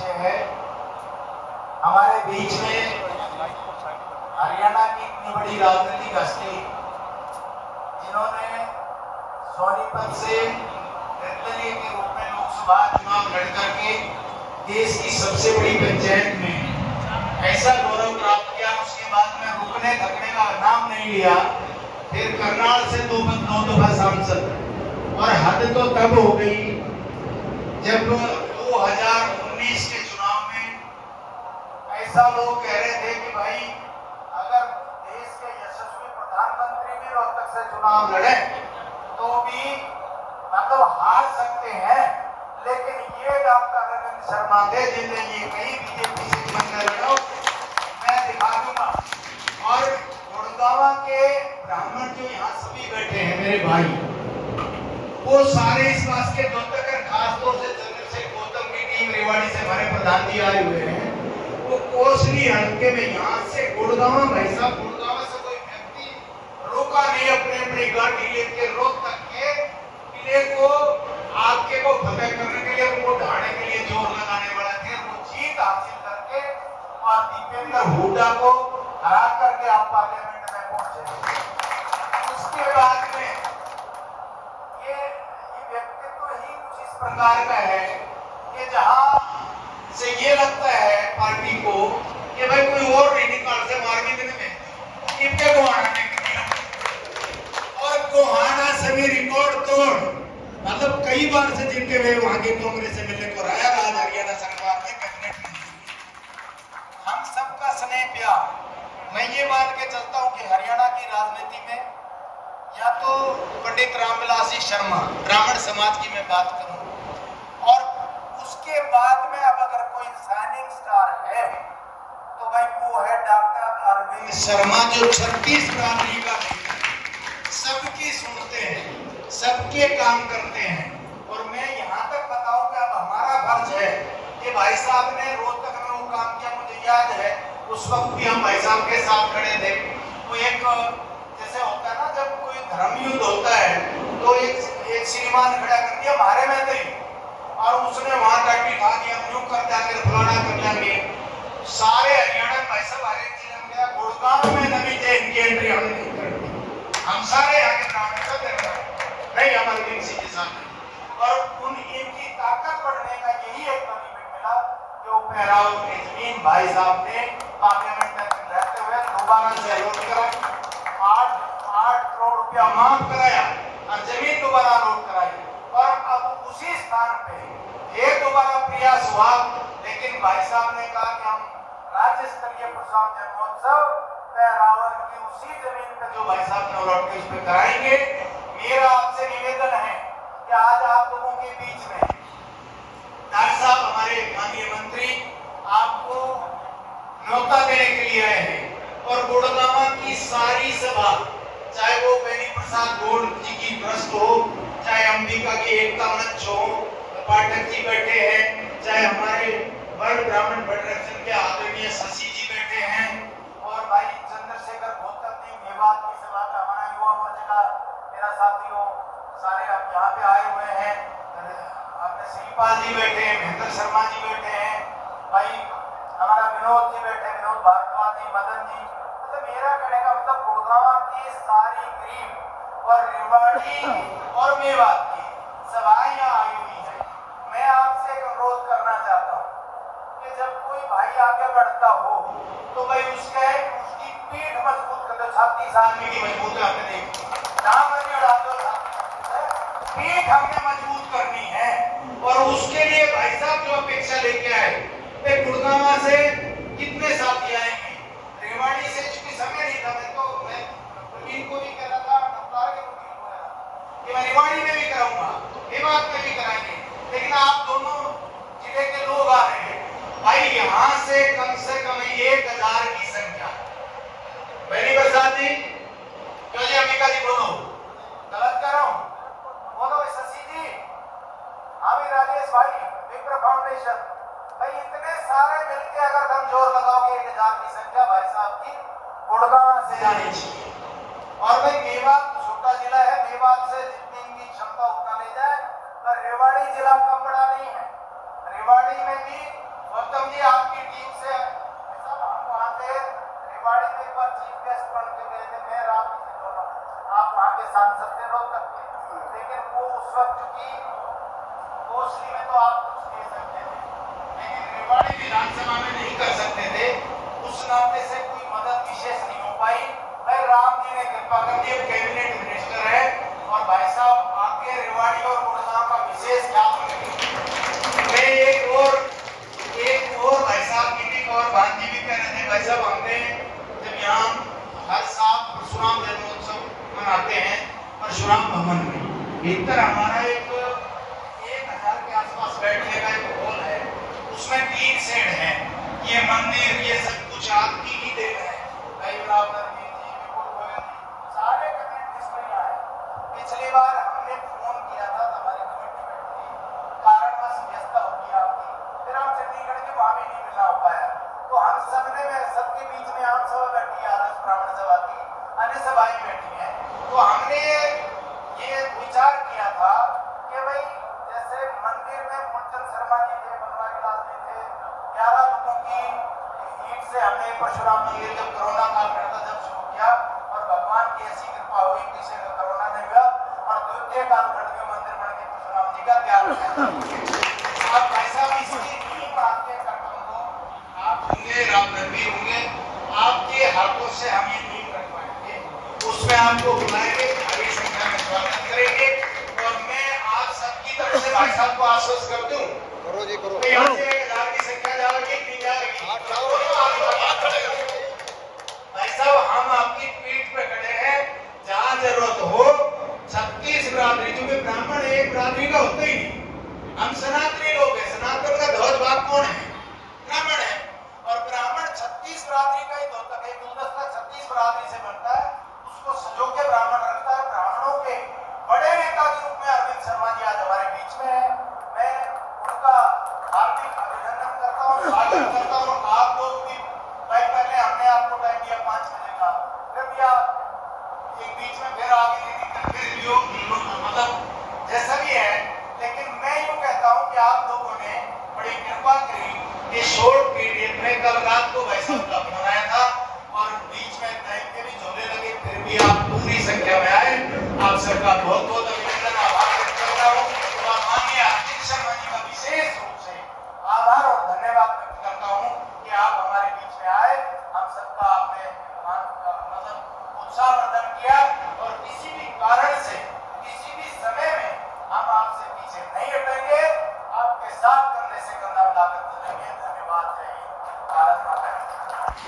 विषय है। हमारे बीच में हरियाणा की इतनी बड़ी राजनीतिक हस्ती जिन्होंने सोनीपत से निर्दलीय के रूप में लोकसभा चुनाव लड़ करके देश की सबसे बड़ी पंचायत में ऐसा गौरव प्राप्त किया, उसके बाद में रुकने थकने का नाम नहीं लिया। फिर करनाल से दो दफा सांसद, और हद तो तब हो गई जब 2019 के चुनाव में ऐसा लोग कह रहे थे कि भाई अगर देश के यशस्वी प्रधानमंत्री भी रोहतक से चुनाव लड़े तो भी मतलब हार सकते हैं, लेकिन ये डॉक्टर अरविंद शर्मा थे जिन्होंने ये कही बीजेपी से बनकर लड़ो, मैं दिखा दूंगा। और गुड़गावा के ब्राह्मण जो यहाँ सभी बैठे हैं मेरे भाई, वो सारे इस बात के द्योतक, खासतौर से चंद्रशेखर गौतम की टीम रेवाड़ी से हमारे प्रधान जी आए हुए हैं। वो कोसली हल्के में यहाँ से गुड़गावा, भाई साहब गुड़गावा से कोई व्यक्ति रोका नहीं अपने अपनी गाड़ी लेके रोहतक के किले को, आपके को फतेह करने के लिए, उनको ढाने के लिए जोर लगाने वाला थे। वो जीत हासिल करके और दीपेंद्र हुड्डा को हरा करके आप पार्लियामेंट में पहुंचे। उसके बाद में ये व्यक्तित्व ही कुछ इस प्रकार का है कि जहां से ये लगता है पार्टी को कि भाई कोई और नहीं निकाल से मार्गी दिन में इनके गोहाना ने और गोहाना से भी रिकॉर्ड तोड़, मतलब कई बार से जिनके वे वहां के कांग्रेस से मिलने को आया, आज हरियाणा सरकार ने कैबिनेट में हम सबका स्नेह प्यार। मैं ये मान के चलता हूं कि हरियाणा की राजनीति में या तो पंडित रामविलासी शर्मा ब्राह्मण समाज की मैं बात करूं, और उसके बाद में अब अगर कोई शाइनिंग स्टार है तो भाई वो है डॉक्टर अरविंद शर्मा, जो छत्तीसगढ़ का सबकी सुनते हैं, सबके काम करते हैं। और मैं यहाँ तक बताऊं कि अब हमारा फर्ज है कि भाई साहब ने रोहतक में वो काम किया, मुझे याद है उस वक्त भी हम भाई साहब के साथ खड़े थे। वो एक जैसे होता है ना, जब कोई धर्म युद्ध होता है तो एक श्रीमान खड़ा कर दिया हमारे में थे, और उसने वहां डाटी खा दिया, यूं कर जाकर फलाना कर जाएंगे सारे हरियाणा भाई साहब हर एक जिले में गया। गुड़गांव में नवी थे, इनकी एंट्री हमने नहीं कर, हम सारे आगे ब्राह्मण का नहीं, हमारे दिन सी के साथ। और उन इनकी ताकत बढ़ने का यही एक बेनिफिट मिला कि वो पहराव की जमीन भाई साहब ने पार्लियामेंट में रहते हुए दोबारा से अलॉट करा, 8 करोड़ रुपया माफ कराया और जमीन दोबारा अलॉट कराई। और अब उसी स्थान पे एक दोबारा प्रयास हुआ, लेकिन भाई साहब ने कहा कि हम राज्य स्तरीय प्रसाद जन्मोत्सव पहरावर की उसी जमीन पे जो भाई साहब ने अलॉट की उस पे कराएंगे। मेरा आपसे निवेदन है कि आज आप लोगों के बीच में डॉक्टर साहब हमारे माननीय मंत्री आपको न्योता देने के लिए आए हैं, और गुड़गावा की सारी सभा, चाहे वो बेनी प्रसाद गौड़ जी की ट्रस्ट हो, चाहे अंबिका की एकता मंच हो, पाठक जी बैठे हैं, चाहे हमारे वर्ल्ड ब्राह्मण फेडरेशन के आदरणीय शशि जी बैठे हैं, और भाई चंद्रशेखर गौतम जी मेवात की सभा का हमारा युवा मोर्चा का मेरा साथी हो, सारे अब यहाँ पे आए हुए हैं, अपने श्रीपाल जी बैठे हैं, महेंद्र शर्मा जी बैठे हैं, भाई हमारा विनोद जी बैठे, विनोद भारद्वाज जी, मदन जी। तो मेरा कहने का मतलब गुड़गावा की सारी गरीब और रेवाड़ी और मेवात की सभाएं यहाँ आई हुई है। मैं आपसे एक अनुरोध करना चाहता हूँ कि जब कोई भाई आगे बढ़ता हो तो भाई उसकी पीठ मजबूत कर दो। 36 आदमी की मजबूत आपने देखी, नाम नहीं उड़ा दो, पीठ हमने मजबूत करनी है। और उसके लिए भाई साहब जो अपेक्षा लेके आए, वे गुड़गावा से कितने साथी आएंगे, रेवाड़ी से चूंकि समय नहीं था, मैं इनको भी कह रहा था, रफ्तार के वकील को कह रहा था कि मैं रेवाड़ी में भी कराऊंगा, मेवात में भी कराएंगे, लेकिन आप दोनों जिले के लोग आ रहे हैं भाई, यहाँ से कम 1000 की संख्या। बेनी प्रसाद जी, क्यों जी, अंबिका जी बोलो, गलत कर रहा हूँ, बोलो शशि जी, आमिर राजेश भाई, विप्र फाउंडेशन, भाई इतने सारे मिलके अगर हम जोर लगाओगे 1000 की संख्या भाई साहब की गुड़गांव से जानी चाहिए। और भाई मेवात छोटा जिला है, मेवात से जितनी इनकी क्षमता उतना ले जाए, पर रेवाड़ी जिला कम बड़ा नहीं है। रेवाड़ी में भी के सांसद थे रोहतक के, लेकिन वो उस वक्त चूंकि कोसली में तो आप कुछ दे सकते थे, लेकिन रेवाड़ी विधानसभा में नहीं कर सकते थे। उस नाते से कोई मदद विशेष नहीं हो पाई। भाई राम जी ने कृपा कर दी, कैबिनेट मिनिस्टर है और भाई साहब आगे रेवाड़ी और गुड़गांव का विशेष ख्याल रखेंगे। मैं एक और भाई साहब मीटिंग और भांजी भी कह रहे थे, भाई साहब हमने जब यहाँ हर साल परशुराम जन्मोत्सव मनाते हैं परशुराम भवन में, भीतर हमारा एक 1000 के आसपास बैठने का एक हॉल है, उसमें 3 शेड है। ये मंदिर ये सब कुछ आपकी ही देन है। सारे कमेटी मिस्त्री आए। पिछली बार हमने फोन किया था, हमारी कमेटी बैठी कारणवश व्यस्त हो गई आपकी, फिर हम चंडीगढ़ के वहां भी नहीं मिलना हो पाया। तो हम सबने में सबके बीच में आम सभा बैठी है, आदर्श ब्राह्मण सभा की अन्य सभाएं बैठी हैं। तो हमने ये विचार किया था कि भाई जैसे मंदिर में मूलचंद शर्मा जी थे, बनवारी लाल जी थे, 11 लोगों की ईट से हमने परशुराम मंदिर जब कोरोना काल में था जब शुरू किया और भगवान की ऐसी कृपा हुई किसी को कोरोना नहीं हुआ और द्वितीय कालखंड में मंदिर बन के परशुराम जी का त्याग किया। आप भाई साहब इसकी टीम आपके करतम को आप होंगे, राम रणवीर होंगे, आपके हाथों से हम ये टीम रखवाएंगे, उसमें आपको बुलाएंगे, भारी संख्या में स्वागत करेंगे। और मैं आप सबकी तरफ से भाई साहब को आश्वस्त कर दूं, करो जी करो, यहाँ से 1000 की संख्या जाएगी, नहीं जाएगी, भाई साहब हम आपकी पीठ पे खड़े हैं, जहां जरूरत हो। 36 बिरादरी, क्योंकि ब्राह्मण एक बिरादरी का होता ही नहीं, हम सनातनी लोग हैं, सनातन का ध्वज भाग कौन है? ब्राह्मण है। और ब्राह्मण 36 बिरादरी का ही होता है, गुलदस्ता 36 बिरादरी से बनता है, उसको सजो के ब्राह्मण रखता है। ब्राह्मणों के बड़े नेता के रूप में अरविंद शर्मा जी आज हमारे बीच में है। मैं उनका हार्दिक अभिनंदन करता हूँ, स्वागत करता हूँ। आप लोग भी भाई, पहले हमने आपको टाइम दिया 5 बजे का, फिर दिया एक बीच में, फिर आगे दी दिक्कत, फिर जो मतलब जैसा भी है, लेकिन मैं यूँ कहता हूँ कि आप लोगों ने बड़ी कृपा करी कि शॉर्ट पीरियड में कल रात को भाई साहब का फोन आया था और बीच में टाइम के भी झोले लगे, फिर भी आप पूरी संख्या में आए। आप सबका बहुत बहुत अभिनंदन, आभार व्यक्त करता हूँ और माननीय अरविंद शर्मा जी का विशेष रूप से आभार और धन्यवाद व्यक्त करता हूँ कि आप हमारे बीच में आए, हम सबका आपने मतलब उत्साहवर्धन किया और किसी भी कारण से किसी भी समय में हम आपसे पीछे नहीं हटेंगे, आपके साथ कंधे से कंधा मिलाकर चलेंगे। धन्यवाद। जय हिंद, भारत माता की।